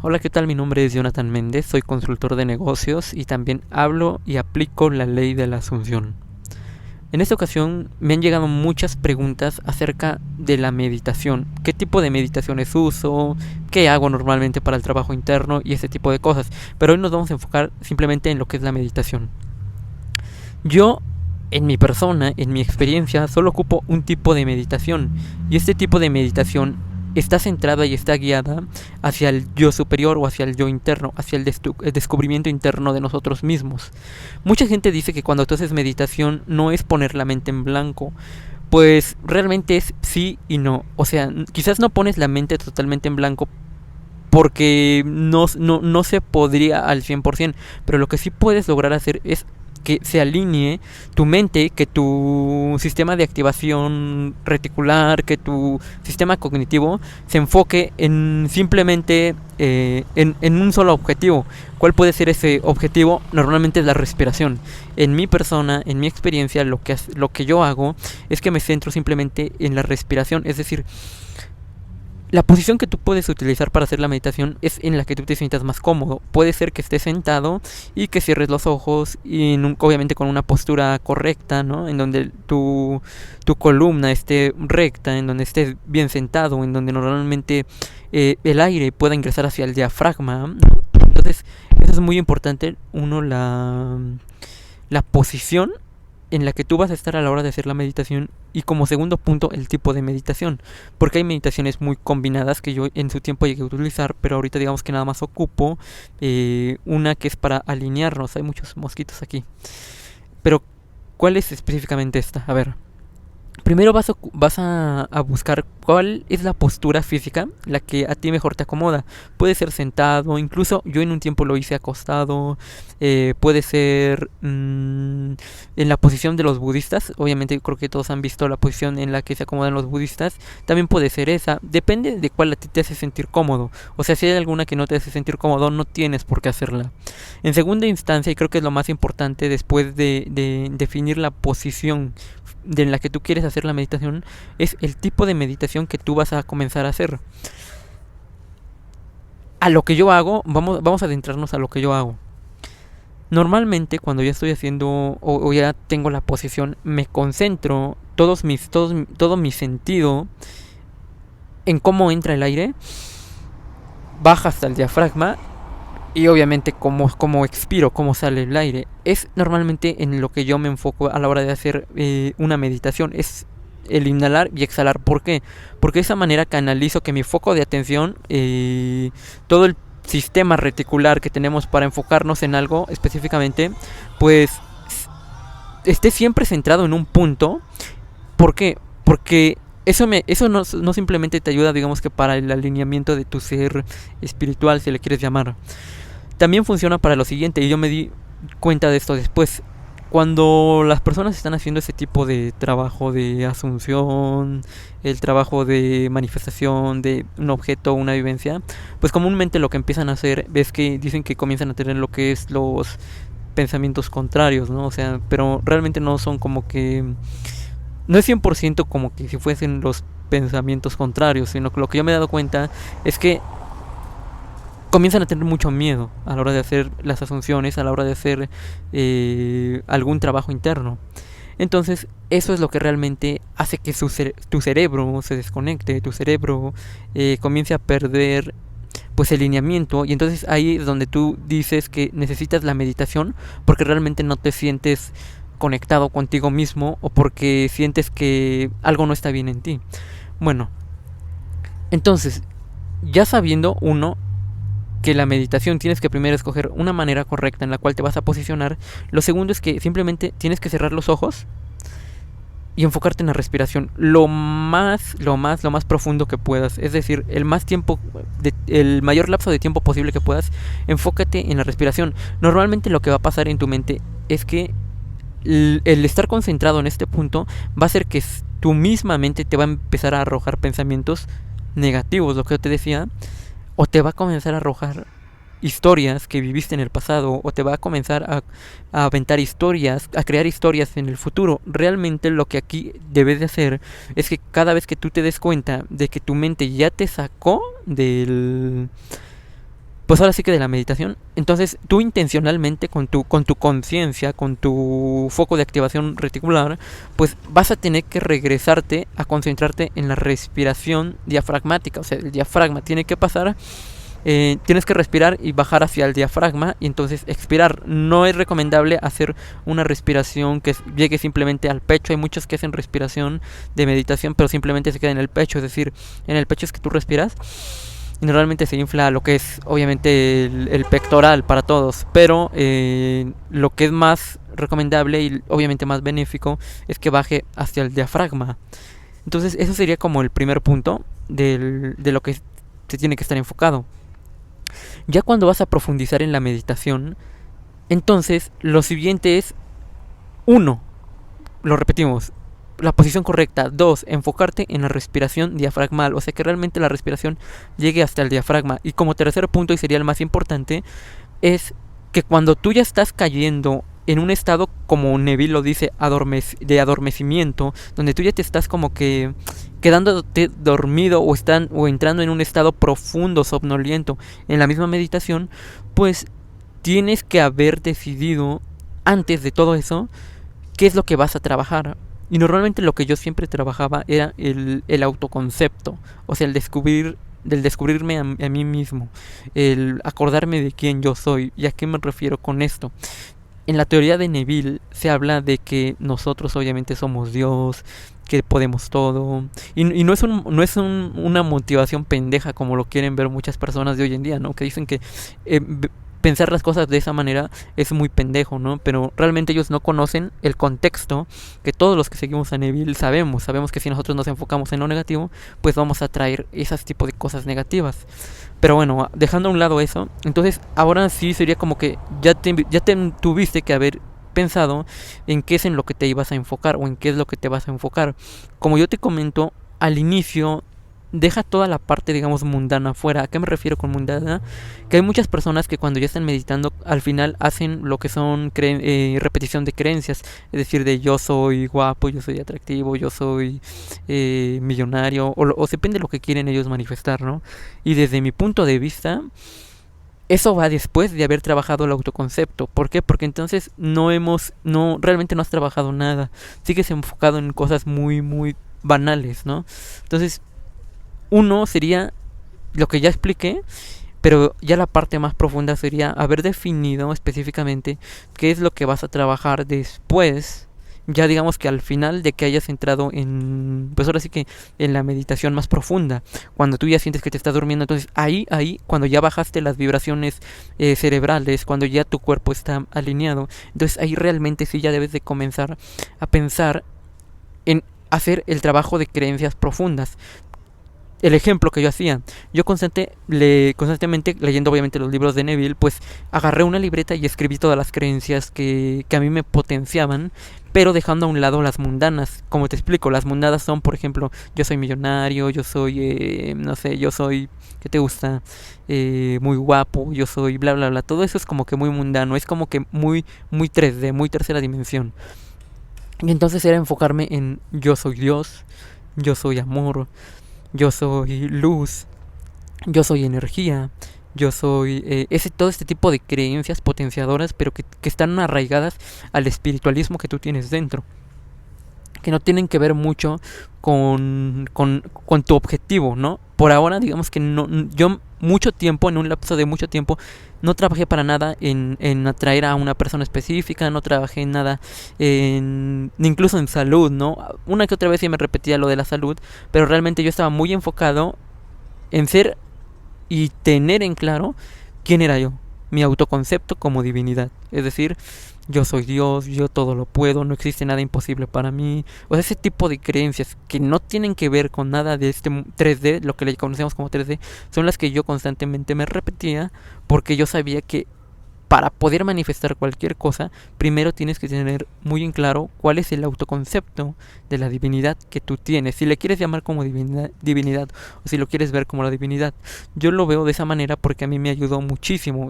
Hola, ¿qué tal? Mi nombre es Jonathan Méndez, soy consultor de negocios y también hablo y aplico la ley de la Asunción. En esta ocasión me han llegado muchas preguntas acerca de la meditación, qué tipo de meditaciones uso, qué hago normalmente para el trabajo interno y ese tipo de cosas, pero hoy nos vamos a enfocar simplemente en lo que es la meditación. Yo, en mi persona, en mi experiencia, solo ocupo un tipo de meditación y este tipo de meditación está centrada y está guiada hacia el yo superior o hacia el yo interno, hacia el descubrimiento interno de nosotros mismos. Mucha gente dice que cuando tú haces meditación no es poner la mente en blanco, pues realmente es sí y no. O sea, quizás no pones la mente totalmente en blanco porque no se podría al 100%, pero lo que sí puedes lograr hacer es que se alinee tu mente, que tu sistema de activación reticular, que tu sistema cognitivo se enfoque en simplemente en un solo objetivo. ¿Cuál puede ser ese objetivo? Normalmente es la respiración. En mi persona, en mi experiencia, lo que yo hago es que me centro simplemente en la respiración, es decir, la posición que tú puedes utilizar para hacer la meditación es en la que tú te sientas más cómodo. Puede ser que estés sentado y que cierres los ojos y obviamente con una postura correcta, ¿no? En donde tu columna esté recta, en donde estés bien sentado, en donde normalmente el aire pueda ingresar hacia el diafragma, ¿no? Entonces, eso es muy importante. Uno, la posición en la que tú vas a estar a la hora de hacer la meditación, y como segundo punto el tipo de meditación, porque hay meditaciones muy combinadas que yo en su tiempo llegué a utilizar, pero ahorita digamos que nada más ocupo una que es para alinearnos. Hay muchos mosquitos aquí, pero ¿cuál es específicamente esta? A ver, primero vas a buscar cuál es la postura física, la que a ti mejor te acomoda. Puede ser sentado, incluso yo en un tiempo lo hice acostado. Puede ser en la posición de los budistas. Obviamente creo que todos han visto la posición en la que se acomodan los budistas. También puede ser esa. Depende de cuál a ti te hace sentir cómodo. O sea, si hay alguna que no te hace sentir cómodo, no tienes por qué hacerla. En segunda instancia, y creo que es lo más importante después de definir la posición en la que tú quieres hacer la meditación, es el tipo de meditación que tú vas a comenzar a hacer. A lo que yo hago, vamos a adentrarnos a lo que yo hago. Normalmente cuando ya estoy haciendo o ya tengo la posición, me concentro todo mi sentido en cómo entra el aire, baja hasta el diafragma y obviamente cómo expiro, cómo sale el aire. Es normalmente en lo que yo me enfoco a la hora de hacer una meditación. Es el inhalar y exhalar. ¿Por qué? Porque de esa manera canalizo que mi foco de atención, todo el sistema reticular que tenemos para enfocarnos en algo específicamente, pues esté siempre centrado en un punto. ¿Por qué? Porque eso no simplemente te ayuda, digamos que para el alineamiento de tu ser espiritual, si le quieres llamar. También funciona para lo siguiente, y yo me di cuenta de esto después. Cuando las personas están haciendo ese tipo de trabajo de asunción, el trabajo de manifestación de un objeto, una vivencia, pues comúnmente lo que empiezan a hacer es que dicen que comienzan a tener lo que es los pensamientos contrarios, ¿no? O sea, pero realmente no son como que... No es 100% como que si fuesen los pensamientos contrarios, sino que lo que yo me he dado cuenta es que comienzan a tener mucho miedo a la hora de hacer las asunciones, a la hora de hacer algún trabajo interno. Entonces, eso es lo que realmente hace que tu cerebro se desconecte, tu cerebro comience a perder pues el lineamiento, y entonces ahí es donde tú dices que necesitas la meditación porque realmente no te sientes conectado contigo mismo o porque sientes que algo no está bien en ti. Bueno, entonces, ya sabiendo uno que la meditación tienes que primero escoger una manera correcta en la cual te vas a posicionar. Lo segundo es que simplemente tienes que cerrar los ojos y enfocarte en la respiración lo más profundo que puedas. Es decir, el mayor lapso de tiempo posible que puedas, enfócate en la respiración. Normalmente lo que va a pasar en tu mente es que el estar concentrado en este punto va a hacer que tu misma mente te va a empezar a arrojar pensamientos negativos, lo que yo te decía, o te va a comenzar a arrojar historias que viviste en el pasado, o te va a comenzar a aventar historias, a crear historias en el futuro. Realmente lo que aquí debes de hacer es que cada vez que tú te des cuenta de que tu mente ya te sacó pues ahora sí que de la meditación. Entonces tú intencionalmente con tu conciencia, con tu foco de activación reticular, pues vas a tener que regresarte a concentrarte en la respiración diafragmática. O sea, el diafragma tiene que pasar, tienes que respirar y bajar hacia el diafragma y entonces expirar. No es recomendable hacer una respiración que llegue simplemente al pecho. Hay muchos que hacen respiración de meditación pero simplemente se queda en el pecho, es decir, en el pecho es que tú respiras y normalmente se infla lo que es obviamente el pectoral para todos, pero lo que es más recomendable y obviamente más benéfico es que baje hacia el diafragma. Entonces eso sería como el primer punto de lo que se tiene que estar enfocado. Ya cuando vas a profundizar en la meditación, entonces lo siguiente es: uno, lo repetimos, la posición correcta. 2, enfocarte en la respiración diafragmal, o sea que realmente la respiración llegue hasta el diafragma. Y como tercer punto, y sería el más importante, es que cuando tú ya estás cayendo en un estado, como Neville lo dice, de adormecimiento, donde tú ya te estás como que quedándote dormido o entrando en un estado profundo, somnoliento, en la misma meditación, pues tienes que haber decidido antes de todo eso qué es lo que vas a trabajar. Y normalmente lo que yo siempre trabajaba era el autoconcepto, o sea, del descubrirme a mí mismo, el acordarme de quién yo soy. ¿Y a qué me refiero con esto? En la teoría de Neville se habla de que nosotros obviamente somos Dios, que podemos todo. Y no es, una motivación pendeja como lo quieren ver muchas personas de hoy en día, ¿no? Que dicen que pensar las cosas de esa manera es muy pendejo, ¿no? Pero realmente ellos no conocen el contexto que todos los que seguimos a Neville sabemos. Sabemos que si nosotros nos enfocamos en lo negativo, pues vamos a traer ese tipo de cosas negativas. Pero bueno, dejando a un lado eso, entonces ahora sí sería como que ya tuviste que haber pensado en qué es en lo que te ibas a enfocar o en qué es lo que te vas a enfocar. Como yo te comento al inicio, deja toda la parte, digamos, mundana afuera. ¿A qué me refiero con mundana? Que hay muchas personas que cuando ya están meditando, al final hacen lo que son repetición de creencias. Es decir, de yo soy guapo, yo soy atractivo, yo soy millonario, o depende de lo que quieren ellos manifestar, ¿no? Y desde mi punto de vista, eso va después de haber trabajado el autoconcepto. ¿Por qué? Porque entonces realmente no has trabajado nada. Sigues enfocado en cosas muy, muy banales, ¿no? Entonces, uno sería lo que ya expliqué, pero ya la parte más profunda sería haber definido específicamente qué es lo que vas a trabajar después. Ya digamos que al final de que hayas entrado pues ahora sí que en la meditación más profunda, cuando tú ya sientes que te estás durmiendo, entonces ahí, cuando ya bajaste las vibraciones cerebrales, cuando ya tu cuerpo está alineado, entonces ahí realmente sí ya debes de comenzar a pensar en hacer el trabajo de creencias profundas. El ejemplo que yo hacía, yo constantemente leyendo obviamente los libros de Neville, pues agarré una libreta y escribí todas las creencias que a mí me potenciaban, pero dejando a un lado las mundanas. Como te explico, las mundanas son, por ejemplo, yo soy millonario, yo soy, no sé, yo soy, ¿qué te gusta? Muy guapo, yo soy bla bla bla. Todo eso es como que muy mundano, es como que muy, muy 3D, muy tercera dimensión. Y entonces era enfocarme en yo soy Dios, yo soy amor, yo soy luz, yo soy energía, yo soy todo este tipo de creencias potenciadoras, pero que están arraigadas al espiritualismo que tú tienes dentro, que no tienen que ver mucho con tu objetivo, ¿no? Por ahora, digamos que no, yo mucho tiempo, en un lapso de mucho tiempo, no trabajé para nada en atraer a una persona específica, no trabajé en nada, incluso en salud, ¿no? Una que otra vez sí me repetía lo de la salud, pero realmente yo estaba muy enfocado en ser y tener en claro quién era yo, mi autoconcepto como divinidad. Es decir, yo soy Dios, yo todo lo puedo, no existe nada imposible para mí. O sea, ese tipo de creencias que no tienen que ver con nada de este 3D, lo que le conocemos como 3D, son las que yo constantemente me repetía, porque yo sabía que para poder manifestar cualquier cosa, primero tienes que tener muy en claro cuál es el autoconcepto de la divinidad que tú tienes. Si le quieres llamar como divinidad o si lo quieres ver como la divinidad. Yo lo veo de esa manera porque a mí me ayudó muchísimo.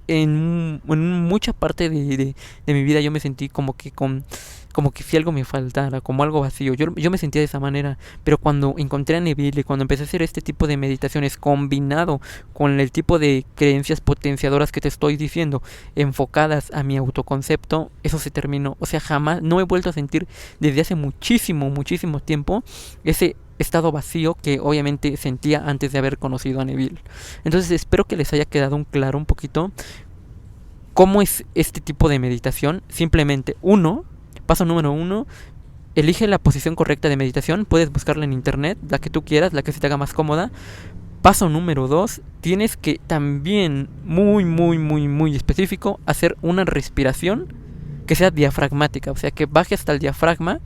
En mucha parte de mi vida yo me sentí como que con como que si algo me faltara, como algo vacío. Yo me sentía de esa manera, pero cuando encontré a Neville y cuando empecé a hacer este tipo de meditaciones combinado con el tipo de creencias potenciadoras que te estoy diciendo, enfocadas a mi autoconcepto, eso se terminó. O sea, jamás, no he vuelto a sentir desde hace muchísimo tiempo ese estado vacío que obviamente sentía antes de haber conocido a Neville. Entonces espero que les haya quedado un poquito cómo es este tipo de meditación. Simplemente paso número uno, elige la posición correcta de meditación. Puedes buscarla en internet, la que tú quieras, la que se te haga más cómoda. Paso número 2, tienes que también muy específico hacer una respiración que sea diafragmática, o sea que baje hasta el diafragma.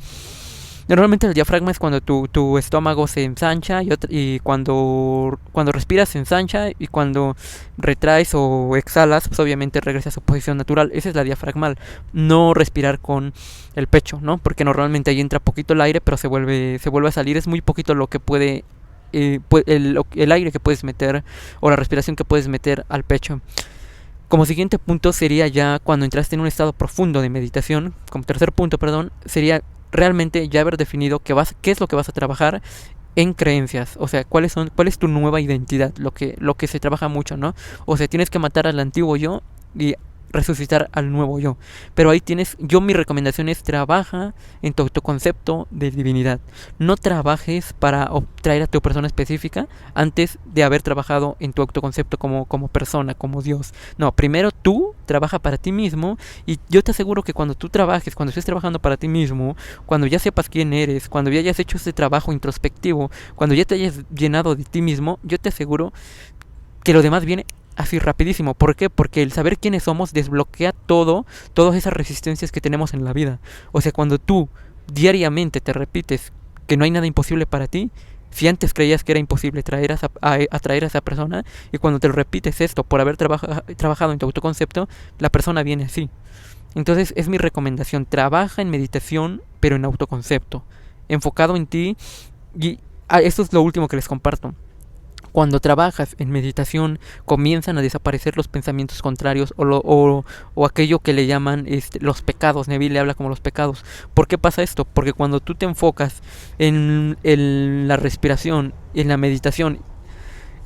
Normalmente el diafragma es cuando tu estómago se ensancha y cuando respiras se ensancha, y cuando retraes o exhalas, pues obviamente regresa a su posición natural. Esa es la diafragmal. No respirar con el pecho, ¿no? Porque normalmente ahí entra poquito el aire, pero se vuelve a salir. Es muy poquito lo que puede el aire que puedes meter o la respiración que puedes meter al pecho. Como siguiente punto sería ya cuando entraste en un estado profundo de meditación. Como tercer punto, perdón, sería realmente ya haber definido qué es lo que vas a trabajar en creencias. O sea, cuál es tu nueva identidad, lo que se trabaja mucho, ¿no? O sea, tienes que matar al antiguo yo y resucitar al nuevo yo. Pero ahí mi recomendación es: trabaja en tu autoconcepto de divinidad. No trabajes para traer a tu persona específica antes de haber trabajado en tu autoconcepto como persona, como Dios. No, primero tú trabaja para ti mismo, y yo te aseguro que cuando estés trabajando para ti mismo, cuando ya sepas quién eres, cuando ya hayas hecho ese trabajo introspectivo, cuando ya te hayas llenado de ti mismo, yo te aseguro que lo demás viene así rapidísimo. ¿Por qué? Porque el saber quiénes somos desbloquea todas esas resistencias que tenemos en la vida. O sea, cuando tú diariamente te repites que no hay nada imposible para ti, si antes creías que era imposible atraer a esa persona, y cuando te lo repites esto por haber trabajado en tu autoconcepto, la persona viene así. Entonces es mi recomendación: trabaja en meditación, pero en autoconcepto, enfocado en ti. Y esto es lo último que les comparto. Cuando trabajas en meditación, comienzan a desaparecer los pensamientos contrarios o aquello que le llaman los pecados. Neville le habla como los pecados. ¿Por qué pasa esto? Porque cuando tú te enfocas en la respiración, en la meditación,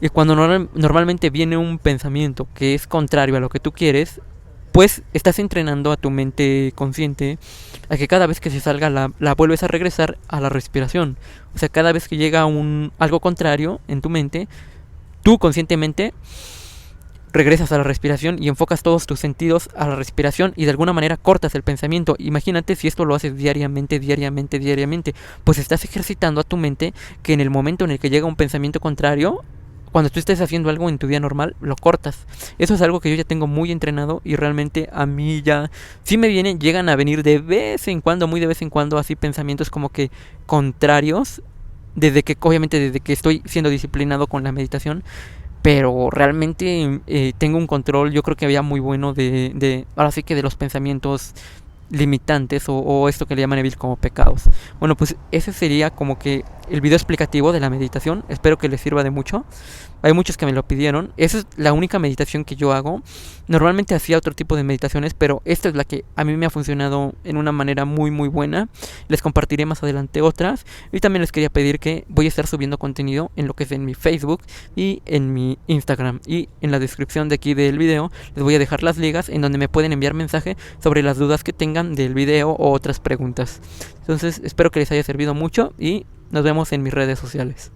y cuando normalmente viene un pensamiento que es contrario a lo que tú quieres, pues estás entrenando a tu mente consciente a que cada vez que se salga la vuelves a regresar a la respiración. O sea, cada vez que llega algo contrario en tu mente, tú conscientemente regresas a la respiración y enfocas todos tus sentidos a la respiración, y de alguna manera cortas el pensamiento. Imagínate si esto lo haces diariamente, pues estás ejercitando a tu mente que en el momento en el que llega un pensamiento contrario, cuando tú estés haciendo algo en tu día normal, lo cortas. Eso es algo que yo ya tengo muy entrenado, y realmente a mí ya sí llegan a venir de vez en cuando, muy de vez en cuando, así pensamientos como que contrarios, obviamente desde que estoy siendo disciplinado con la meditación. Pero realmente tengo un control, yo creo que había muy bueno ahora sí que de los pensamientos limitantes, o esto que le llaman Neville como pecados. Bueno, pues ese sería como que el video explicativo de la meditación. Espero que les sirva de mucho. Hay muchos que me lo pidieron. Esa es la única meditación que yo hago. Normalmente hacía otro tipo de meditaciones, pero esta es la que a mí me ha funcionado en una manera muy buena. Les compartiré más adelante otras. Y también les quería pedir que voy a estar subiendo contenido en lo que es en mi Facebook y en mi Instagram. Y en la descripción de aquí del video les voy a dejar las ligas en donde me pueden enviar mensaje sobre las dudas que tengan del video o otras preguntas. Entonces espero que les haya servido mucho, y nos vemos en mis redes sociales.